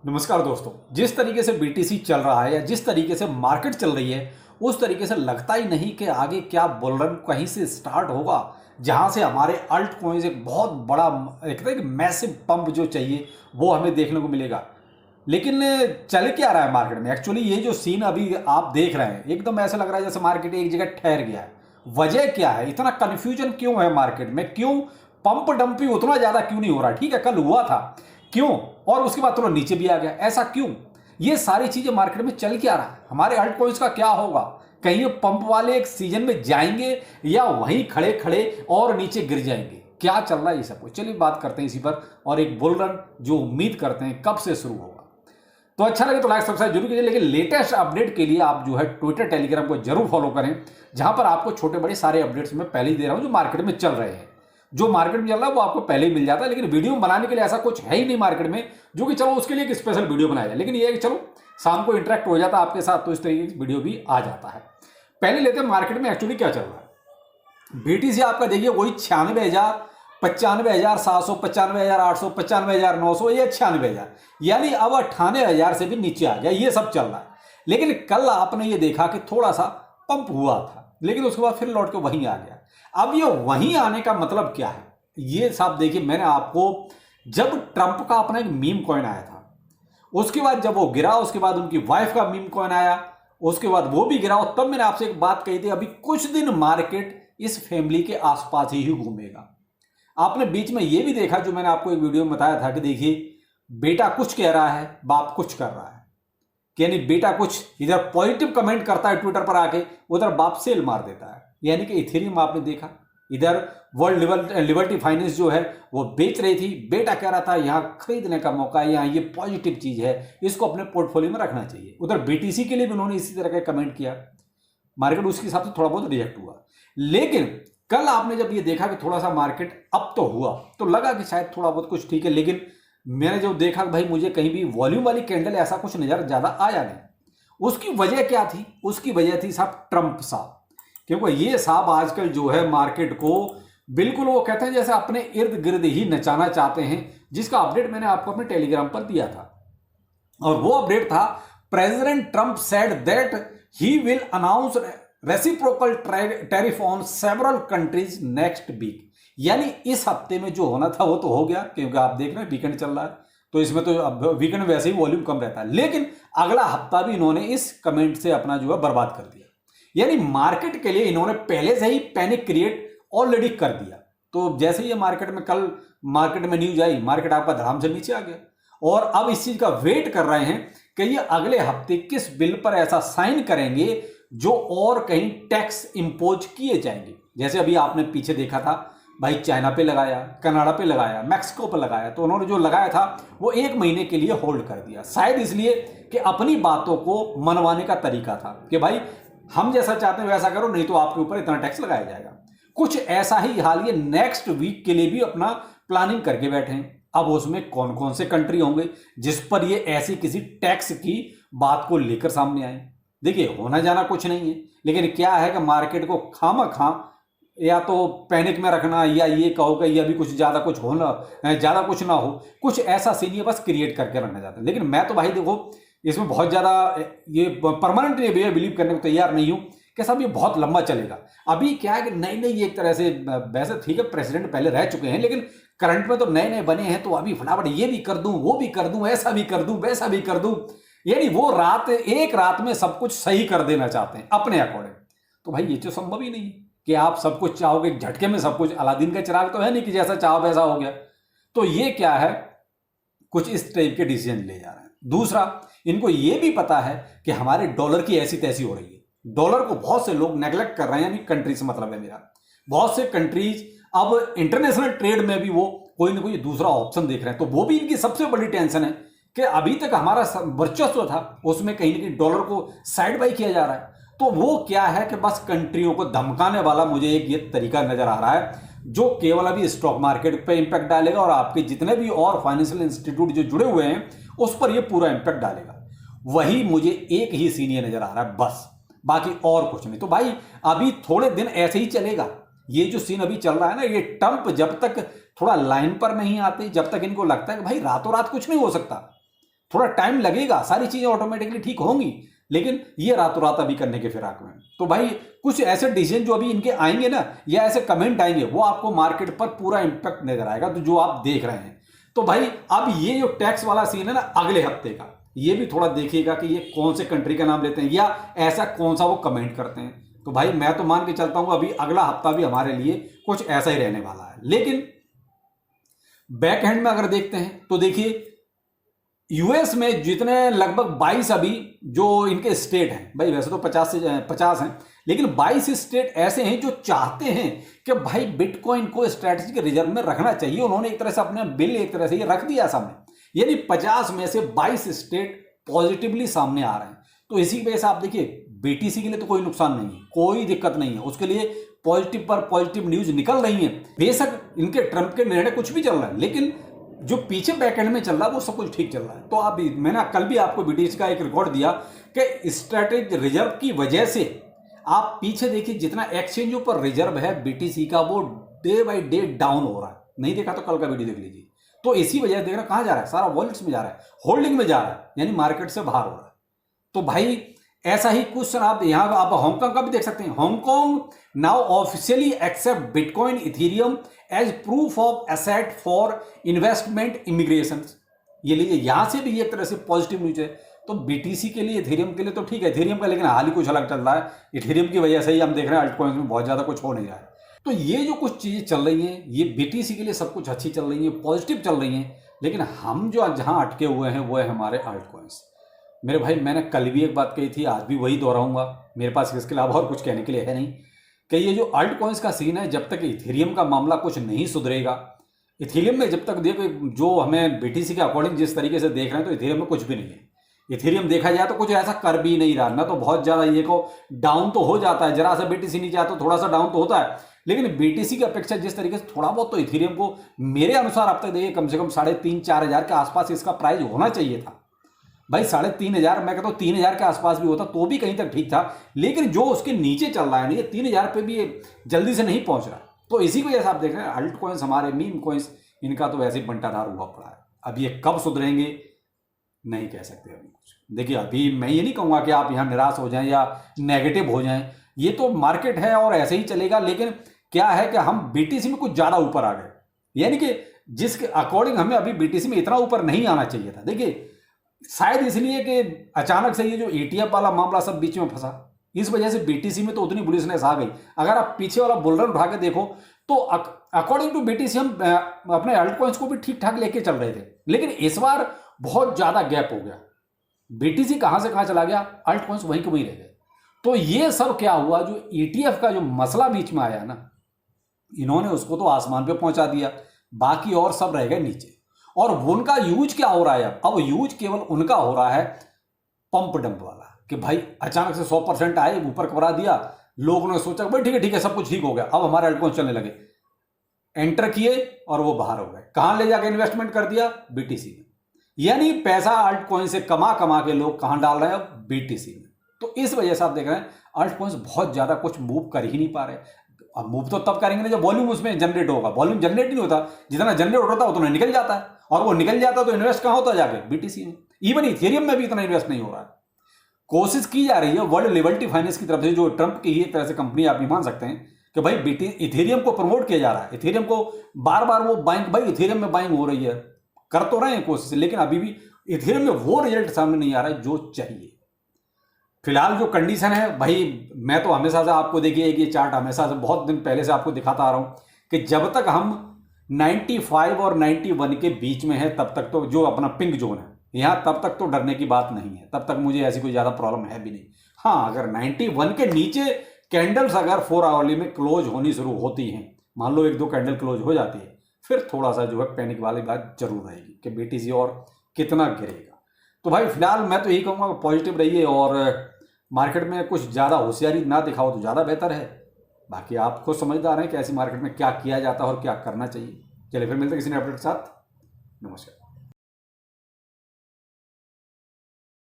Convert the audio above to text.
नमस्कार दोस्तों। जिस तरीके से बीटीसी चल रहा है या जिस तरीके से मार्केट चल रही है उस तरीके से लगता ही नहीं कि आगे क्या बुल रन कहीं से स्टार्ट होगा जहां से हमारे अल्ट कॉइन्स एक बहुत बड़ा एक मैसिव पंप जो चाहिए वो हमें देखने को मिलेगा। लेकिन चल क्या रहा है मार्केट में? एक्चुअली ये जो सीन अभी आप देख रहे हैं एकदम ऐसा लग रहा है जैसे मार्केट एक जगह ठहर गया है। वजह क्या है? इतना कंफ्यूजन क्यों है मार्केट में? क्यों पंप डंपी उतना ज्यादा क्यों नहीं हो रहा? ठीक है, कल हुआ था, क्यों? और उसके बाद थोड़ा नीचे भी आ गया, ऐसा क्यों? ये सारी चीजें मार्केट में चल क्या रहा है? हमारे अल्ट कॉइन्स का क्या होगा? कहीं ये पंप वाले एक सीजन में जाएंगे या वहीं खड़े खड़े और नीचे गिर जाएंगे? क्या चल रहा है ये सब कुछ? चलिए बात करते हैं इसी पर और एक बुल रन जो उम्मीद करते हैं कब से शुरू होगा। तो अच्छा लगे तो लाइक सब्सक्राइब जरूर कीजिए, लेकिन लेटेस्ट अपडेट के लिए आप जो है ट्विटर टेलीग्राम को जरूर फॉलो करें, जहां पर आपको छोटे बड़े सारे अपडेट्स मैं पहले ही दे रहा हूं जो मार्केट में चल रहे हैं। जो मार्केट में चल रहा है वो आपको पहले ही मिल जाता है, लेकिन वीडियो बनाने के लिए ऐसा कुछ है ही नहीं मार्केट में जो कि चलो उसके लिए एक स्पेशल वीडियो बनाया जाए। लेकिन ये है कि चलो शाम को इंटरेक्ट हो जाता है आपके साथ, तो इस तरीके की वीडियो भी आ जाता है। पहले लेते हैं मार्केट में एक्चुअली क्या चल रहा है। बीटीसी आपका देखिए वही 96,000, 95,700, 95,800, 95,900 या 96,000, यानी अब 98,000 से भी नीचे आ गया। ये सब चल रहा है। लेकिन कल आपने ये देखा कि थोड़ा सा पंप हुआ था, लेकिन उसके बाद फिर लौट के वहीं आ गया। अब ये वहीं आने का मतलब क्या है? ये सब देखिए, मैंने आपको जब ट्रंप का अपना एक मीम कॉइन आया था, उसके बाद जब वो गिरा, उसके बाद उनकी वाइफ का मीम कॉइन आया, उसके बाद वो भी गिरा, और तब मैंने आपसे एक बात कही थी, अभी कुछ दिन मार्केट इस फैमिली के आसपास ही घूमेगा। आपने बीच में ये भी देखा जो मैंने आपको एक वीडियो में बताया था कि देखिए बेटा कुछ कह रहा है, बाप कुछ कर रहा है। यानी बेटा कुछ इधर पॉजिटिव कमेंट करता है ट्विटर पर आके, उधर बाप सेल मार देता है। यानी कि इथेरियम आपने देखा, इधर वर्ल्ड लिबर्टी फाइनेंस जो है वो बेच रही थी, बेटा कह रहा था यहाँ खरीदने का मौका है, यहाँ ये पॉजिटिव चीज है, इसको अपने पोर्टफोलियो में रखना चाहिए। उधर बीटीसी के लिए भी उन्होंने इसी तरह का कमेंट किया। मार्केट उसके हिसाब से थोड़ा बहुत रिएक्ट हुआ। लेकिन कल आपने जब ये देखा कि थोड़ा सा मार्केट अप तो हुआ, तो लगा कि शायद थोड़ा बहुत कुछ ठीक है। लेकिन मैंने जो देखा भाई, मुझे कहीं भी वॉल्यूम वाली कैंडल ऐसा कुछ नजर ज्यादा आया नहीं। उसकी वजह क्या थी? उसकी वजह थी साहब ट्रंप साहब। क्योंकि ये साहब आजकल जो है मार्केट को बिल्कुल वो कहते हैं जैसे अपने इर्द गिर्द ही नचाना चाहते हैं, जिसका अपडेट मैंने आपको अपने टेलीग्राम पर दिया था। और वो अपडेट था, president Trump said that he will announce reciprocal tariff on several countries next week. यानी इस हफ्ते में जो होना था वो तो हो गया, क्योंकि आप देख रहे हैं वीकेंड चल रहा है, तो इसमें तो अब वीकेंड में वैसे ही वॉल्यूम कम रहता है। लेकिन अगला हफ्ता भी इन्होंने इस कमेंट से अपना जो है बर्बाद कर दिया। यानी मार्केट के लिए इन्होंने पहले से ही पैनिक क्रिएट ऑलरेडी कर दिया। तो जैसे ही मार्केट में कल मार्केट में न्यूज आई, मार्केट आपका धड़ाम से नीचे आ गया। और अब इस चीज का वेट कर रहे हैं कि ये अगले हफ्ते किस बिल पर ऐसा साइन करेंगे जो और कहीं टैक्स इंपोज किए जाएंगे। जैसे अभी आपने पीछे देखा था भाई, चाइना पे लगाया, कनाडा पे लगाया, मैक्सिको पे लगाया, तो उन्होंने जो लगाया था वो 1 महीने के लिए होल्ड कर दिया। शायद इसलिए कि अपनी बातों को मनवाने का तरीका था कि भाई हम जैसा चाहते हैं वैसा करो, नहीं तो आपके ऊपर इतना टैक्स लगाया जाएगा। कुछ ऐसा ही हाल ये नेक्स्ट वीक के लिए भी अपना प्लानिंग करके बैठे हैं। अब उसमें कौन कौन से कंट्री होंगे जिस पर ये ऐसी किसी टैक्स की बात को लेकर सामने आए? देखिए, होना जाना कुछ नहीं है, लेकिन क्या है कि मार्केट को खामखा या तो पैनिक में रखना, या ये कहो कि अभी कुछ ज्यादा कुछ होना, ज्यादा कुछ ना हो, कुछ ऐसा सीन ये बस क्रिएट करके रखना चाहते हैं। लेकिन मैं तो भाई देखो इसमें बहुत ज्यादा ये परमानेंट बिलीव करने को तैयार नहीं हूं कि साहब ये बहुत लंबा चलेगा। अभी क्या है कि नई नई एक तरह से, वैसे ठीक है प्रेसिडेंट पहले रह चुके हैं, लेकिन करंट में तो नए नए बने हैं, तो अभी फटाफट ये भी कर दूं, वो भी कर दूं, ऐसा भी कर दूं, वैसा भी कर दूं। यानी वो एक रात में सब कुछ सही कर देना चाहते हैं अपने अकॉर्डिंग। तो भाई ये तो संभव ही नहीं है कि आप सब कुछ चाहोगे झटके में सब कुछ। अलादीन का चिराग तो है नहीं कि जैसा चाहो वैसा हो गया। तो ये क्या है, कुछ इस टाइप के डिसीजन ले जा रहे हैं। दूसरा, इनको ये भी पता है कि हमारे डॉलर की ऐसी तैसी हो रही है। डॉलर को बहुत से लोग नेग्लेक्ट कर रहे हैं, यानी कंट्री से मतलब है मेरा, बहुत से कंट्रीज अब इंटरनेशनल ट्रेड में भी वो कोई ना कोई दूसरा ऑप्शन देख रहे हैं। तो वो भी इनकी सबसे बड़ी टेंशन है कि अभी तक हमारा वर्चस्व था उसमें कहीं ना कहीं डॉलर को साइड बाई किया जा रहा है। तो वो क्या है कि बस कंट्रियों को धमकाने वाला मुझे एक ये तरीका नजर आ रहा है, जो केवल अभी स्टॉक मार्केट पे इंपैक्ट डालेगा और आपके जितने भी और फाइनेंशियल इंस्टीट्यूट जो जुड़े हुए हैं उस पर ये पूरा इंपैक्ट डालेगा। वही मुझे एक ही सीन ये नजर आ रहा है बस, बाकी और कुछ नहीं। तो भाई अभी थोड़े दिन ऐसे ही चलेगा। ये जो सीन अभी चल रहा है ना, ये ट्रंप जब तक थोड़ा लाइन पर नहीं आते, जब तक इनको लगता है कि भाई रातों रात कुछ नहीं हो सकता, थोड़ा टाइम लगेगा, सारी चीज़ें ऑटोमेटिकली ठीक होंगी, लेकिन ये रातों रात अभी करने के फिराक में। तो भाई कुछ ऐसे डिसीजन जो अभी इनके आएंगे ना, या ऐसे कमेंट आएंगे, वो आपको मार्केट पर पूरा इंपैक्ट नजर आएगा, तो जो आप देख रहे हैं। तो भाई अब ये जो टैक्स वाला सीन है ना अगले हफ्ते का, ये भी थोड़ा देखिएगा कि ये कौन से कंट्री का नाम लेते हैं या ऐसा कौन सा वो कमेंट करते हैं। तो भाई मैं तो मान के चलता हूं अभी अगला हफ्ता भी हमारे लिए कुछ ऐसा ही रहने वाला है। लेकिन बैक हैंड में अगर देखते हैं तो देखिए यूएस में जितने लगभग 22 अभी जो इनके स्टेट हैं, भाई वैसे तो 50 हैं, लेकिन 22 स्टेट ऐसे हैं जो चाहते हैं कि भाई बिटकॉइन को स्ट्रैटेजिक रिजर्व में रखना चाहिए। उन्होंने एक तरह से अपने बिल एक तरह से ये रख दिया सामने, यानी 50 में से 22 स्टेट पॉजिटिवली सामने आ रहे हैं। तो इसी की वजह से आप देखिए बीटीसी के लिए तो कोई नुकसान नहीं है, कोई दिक्कत नहीं है, उसके लिए पॉजिटिव पर पॉजिटिव न्यूज निकल रही है। बेशक इनके ट्रंप के निर्णय कुछ भी चल रहा है, लेकिन जो पीछे बैकएंड में चल रहा है वो सब कुछ ठीक चल रहा है। तो आप, मैंने कल भी आपको बीटीसी का एक रिकॉर्ड दिया कि स्ट्रैटेजिक रिजर्व की वजह से आप पीछे देखिए जितना एक्सचेंजों पर रिजर्व है बीटीसी का वो डे बाय डे डाउन हो रहा है। नहीं देखा तो कल का वीडियो देख लीजिए। तो इसी वजह से देखना कहां जा रहा है, सारा वॉलेट्स में जा रहा है, होल्डिंग में जा रहा है, यानी मार्केट से बाहर हो रहा है। तो भाई ऐसा ही क्वेश्चन आप यहां आप हांगकांग का भी देख सकते हैं। Hong Kong now officially accept bitcoin ethereum as proof of asset for investment immigration. ये लीजिए यहां से भी एक तरह से पॉजिटिव न्यूज है। तो बीटीसी के लिए इथेरियम के लिए तो ठीक है, इथेरियम का लेकिन हाल ही कुछ अलग चल रहा है। इथेरियम की वजह से ही हम देख रहे हैं अल्ट कॉइन्स में बहुत ज्यादा कुछ हो नहीं रहा है। तो ये जो कुछ चीजें चल रही हैं ये बीटीसी के लिए सब कुछ अच्छी चल रही है, पॉजिटिव चल रही हैं, लेकिन हम जो जहां अटके हुए हैं वो है हमारे अल्ट कॉइन्स। मेरे भाई मैंने कल भी एक बात कही थी, आज भी वही दोहराऊंगा, मेरे पास इसके अलावा और कुछ कहने के लिए है नहीं, कि ये जो अल्ट कॉइन्स का सीन है जब तक इथेरियम का मामला कुछ नहीं सुधरेगा, इथेरियम में जब तक देखो जो हमें बीटीसी के अकॉर्डिंग जिस तरीके से देख रहे हैं तो इथेरियम में कुछ भी नहीं है। इथेरियम देखा जाए तो कुछ ऐसा कर भी नहीं रहा ना, तो बहुत ज्यादा ये को डाउन तो हो जाता है, जरा सा बीटीसी नीचे आता तो थोड़ा सा डाउन तो होता है, लेकिन बीटीसी की अपेक्षा जिस तरीके से थोड़ा बहुत तो इथेरियम को मेरे अनुसार अब तक देखिए कम से कम 3,500-4 हजार के आसपास इसका प्राइस होना चाहिए था। भाई 3,500, मैं कहता हूँ 3,000 के आसपास भी होता तो भी कहीं तक ठीक था, लेकिन जो उसके नीचे चल रहा है ना ये 3,000 पे भी जल्दी से नहीं पहुंच रहा। तो इसी की वजह से आप देख रहे हैं अल्ट कॉइन्स हमारे मीम कॉइन्स इनका तो वैसे ही बंटाधार हुआ पड़ा है। अब ये कब सुधरेंगे नहीं कह सकते अभी कुछ। देखिए अभी मैं ये नहीं कहूँगा कि आप यहाँ निराश हो जाएं या नेगेटिव हो जाएं, ये तो मार्केट है और ऐसे ही चलेगा। लेकिन क्या है कि हम बीटीसी में कुछ ज़्यादा ऊपर आ गए, यानी कि जिसके अकॉर्डिंग हमें अभी बीटीसी में इतना ऊपर नहीं आना चाहिए था। देखिए शायद इसलिए कि अचानक से ये जो ETF वाला मामला सब बीच में फंसा, इस वजह से बीटीसी में तो उतनी बुलिशनेस आ गई। अगर आप पीछे वाला बुल रन उठा के देखो तो अकॉर्डिंग टू बीटीसी हम अपने अल्ट कॉइन्स को भी ठीक ठाक लेके चल रहे थे, लेकिन इस बार बहुत ज्यादा गैप हो गया। बीटीसी कहां से कहां चला गया, अल्ट कॉइन्स वहीं के वहीं रह गए। तो ये सब क्या हुआ, जो ETF का जो मसला बीच में आया ना, इन्होंने उसको तो आसमान पे पहुंचा दिया, बाकी और सब रह गए नीचे। और उनका यूज क्या हो रहा है, अब यूज केवल उनका हो रहा है पंप डंप वाला, कि भाई अचानक से 100% आए, ऊपर करा दिया, लोगों ने सोचा भाई ठीक है सब कुछ ठीक हो गया, अब हमारे अल्टकॉइन चलने लगे, एंटर किए और वो बाहर हो गए। कहां ले जाके इन्वेस्टमेंट कर दिया, बीटीसी में। यानी पैसा अल्टकॉइन से कमा के लोग कहां डाल रहे हैं, अब बीटीसी में। तो इस वजह से आप देख रहे हैं अल्टकॉइन्स बहुत ज्यादा कुछ मूव कर ही नहीं पा रहे। अब मूव तो तब करेंगे ना जब वॉल्यूम उसमें जनरेट होगा। वॉल्यूम जनरेट नहीं होता, जितना जनरेट होता है उतना निकल जाता है, और वो निकल जाता है तो इन्वेस्ट कहां होता है, जाके बीटीसी में। इवन इथेरियम में भी इतना इन्वेस्ट नहीं हो रहा है। कोशिश की जा रही है वर्ल्ड लिबर्टी फाइनेंस की तरफ से, जो ट्रंप की ही एक तरह से कंपनी आप भी मान सकते हैं, कि भाई इथेरियम को प्रमोट किया जा रहा है। इथेरियम को बार बार वो बाइंग, भाई इथेरियम में बाइंग हो रही है, कर तो रहे हैं कोशिश, लेकिन अभी भी इथेरियम में वो रिजल्ट सामने नहीं आ रहा है जो चाहिए। फिलहाल जो कंडीशन है भाई, मैं तो हमेशा से आपको देखिए ये चार्ट हमेशा से बहुत दिन पहले से आपको दिखाता आ रहा हूं कि जब तक हम 95 और 91 के बीच में है तब तक तो, जो अपना पिंक जोन है यहां, तब तक तो डरने की बात नहीं है, तब तक मुझे ऐसी कोई ज्यादा प्रॉब्लम है भी नहीं। हाँ, अगर 91 के नीचे कैंडल्स अगर 4 आवरली में क्लोज होनी शुरू होती हैं, मान लो 1-2 कैंडल क्लोज हो जाती है, फिर थोड़ा सा जो है पैनिक वाली बात जरूर रहेगी कि बीटीसी और कितना गिरेगा। तो भाई फिलहाल मैं तो यही कहूँगा पॉजिटिव रहिए और मार्केट में कुछ ज़्यादा होशियारी ना दिखाओ तो ज़्यादा बेहतर है। बाकी आप खुद समझदार हैं कि ऐसी मार्केट में क्या किया जाता है और क्या करना चाहिए। चलिए फिर मिलते हैं किसी नए अपडेट के साथ। नमस्कार।